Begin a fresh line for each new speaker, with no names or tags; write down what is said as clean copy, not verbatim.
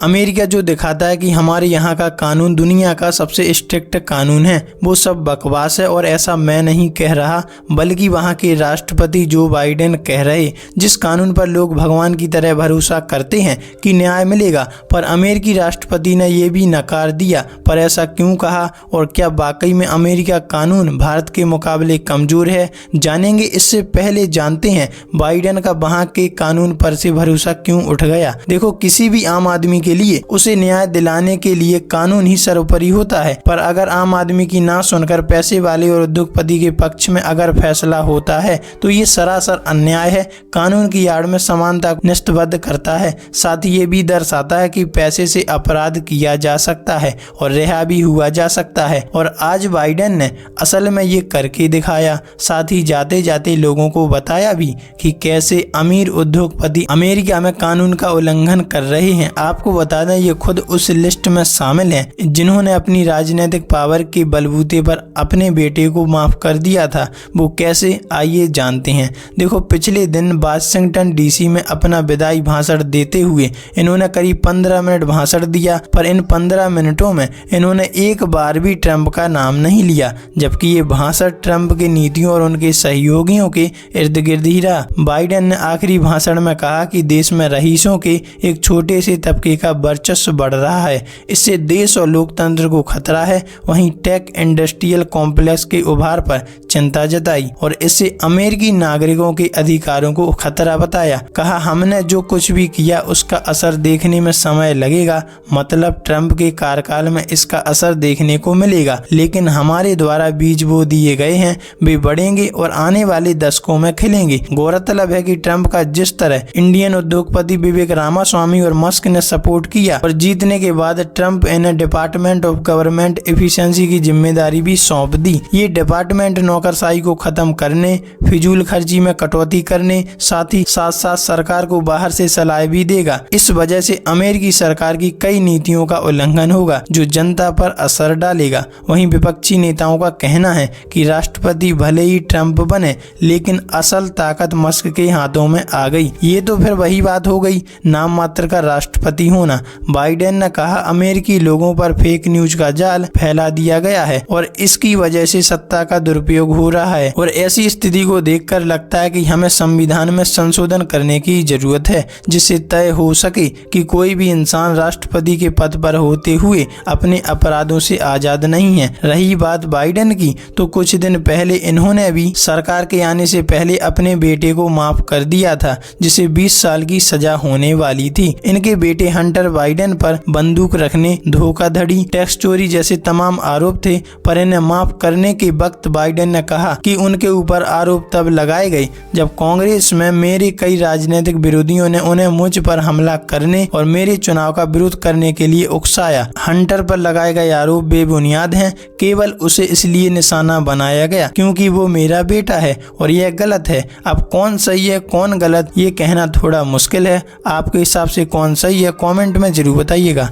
America जो दिखाता है कि हमारे यहाँ का कानून दुनिया का सबसे स्ट्रिक्ट कानून है, वो सब बकवास है। और ऐसा मैं नहीं कह रहा, बल्कि वहाँ के राष्ट्रपति जो बाइडेन कह रहे। जिस कानून पर लोग भगवान की तरह भरोसा करते हैं कि न्याय मिलेगा, पर अमेरिकी राष्ट्रपति ने ये भी नकार दिया। पर ऐसा क्यों कहा, और क्या वाकई में अमेरिका कानून भारत के मुकाबले कमजोर है? जानेंगे। इससे पहले जानते हैं बाइडेन का वहाँ के कानून पर से भरोसा क्यों उठ गया। देखो, किसी भी आम आदमी के लिए उसे न्याय दिलाने के लिए कानून ही सर्वोपरि होता है, पर अगर आम आदमी की ना सुनकर पैसे वाले और उद्योगपति के पक्ष में अगर फैसला होता है तो ये सरासर अन्याय है। कानून की आड़ में समानता को निष्ठबद्ध करता है, साथ ही ये भी दर्शाता है कि पैसे से अपराध किया जा सकता है और रिहा भी हुआ जा सकता है। और आज बाइडेन ने असल में ये करके दिखाया, साथ ही जाते जाते लोगों को बताया भी कि कैसे अमीर उद्योगपति अमेरिका में कानून का उल्लंघन कर रहे हैं। आपको बता दें, ये खुद उस लिस्ट में शामिल हैं जिन्होंने अपनी राजनीतिक पावर के बलबूते पर अपने बेटे को माफ कर दिया था। वो कैसे, आइए जानते हैं। देखो, पिछले दिन वाशिंगटन डीसी में अपना विदाई भाषण देते हुए इन्होंने करीब 15 मिनट भाषण दिया, पर इन 15 मिनटों में इन्होंने एक बार भी ट्रंप का नाम नहीं लिया, जबकि ये भाषण ट्रंप की नीतियों और उनके सहयोगियों के इर्द गिर्द ही रहा। बाइडेन ने आखिरी भाषण में कहा कि देश में रईसों के एक छोटे से तबके का वर्चस्व बढ़ रहा है, इससे देश और लोकतंत्र को खतरा है। वहीं टेक इंडस्ट्रियल कॉम्प्लेक्स के उभार पर चिंता जताई और इससे अमेरिकी नागरिकों के अधिकारों को खतरा बताया। कहा, हमने जो कुछ भी किया उसका असर देखने में समय लगेगा, मतलब ट्रंप के कार्यकाल में इसका असर देखने को मिलेगा, लेकिन हमारे द्वारा बीज बो दिए गए हैं वे बढ़ेंगे और आने वाले दशकों में खिलेंगे। गौरतलब है कि ट्रंप का जिस तरह इंडियन उद्योगपति विवेक रामास्वामी और मस्क ने सपोर्ट किया और जीतने के बाद ट्रंप इन्हें डिपार्टमेंट ऑफ गवर्नमेंट एफिशिएंसी की जिम्मेदारी भी सौंप दी। ये डिपार्टमेंट नौकरशाही को खत्म करने, फिजूल खर्ची में कटौती करने, साथ ही साथ साथ सरकार को बाहर से सलाह भी देगा। इस वजह से अमेरिकी सरकार की कई नीतियों का उल्लंघन होगा जो जनता पर असर डालेगा। वहीं विपक्षी नेताओं का कहना है कि राष्ट्रपति भले ही ट्रंप बने, लेकिन असल ताकत मस्क के हाथों में आ गई। ये तो फिर वही बात हो गई, नाम मात्र का राष्ट्रपति होना। बाइडेन ने कहा, अमेरिकी लोगों पर फेक न्यूज का जाल फैला दिया गया है और इसकी वजह से सत्ता का दुरुपयोग हो रहा है। और ऐसी स्थिति को देखकर लगता है कि हमें संविधान में संशोधन करने की जरूरत है, जिससे तय हो सके कि कोई भी इंसान राष्ट्रपति के पद पर होते हुए अपने अपराधों से आजाद नहीं है। रही बात बाइडेन की, तो कुछ दिन पहले इन्होंने भी सरकार के आने से पहले अपने बेटे को माफ कर दिया था, जिसे 20 साल की सजा होने वाली थी। इनके बेटे हंटर बाइडेन पर बंदूक रखने, धोखाधड़ी, टैक्स चोरी जैसे तमाम आरोप थे, पर इन्हें माफ करने के वक्त बाइडेन ने कहा कि उनके ऊपर आरोप तब लगाए गए जब कांग्रेस में मेरे कई राजनीतिक विरोधियों ने उन्हें मुझ पर हमला करने और मेरे चुनाव का विरोध करने के लिए उकसाया। हंटर पर लगाए गए आरोप बेबुनियाद हैं, केवल उसे इसलिए निशाना बनाया गया क्योंकि वो मेरा बेटा है और यह गलत है। अब कौन सही है कौन गलत, ये कहना थोड़ा मुश्किल है। आपके हिसाब से कौन सही है, कमेंट में जरूर बताइएगा।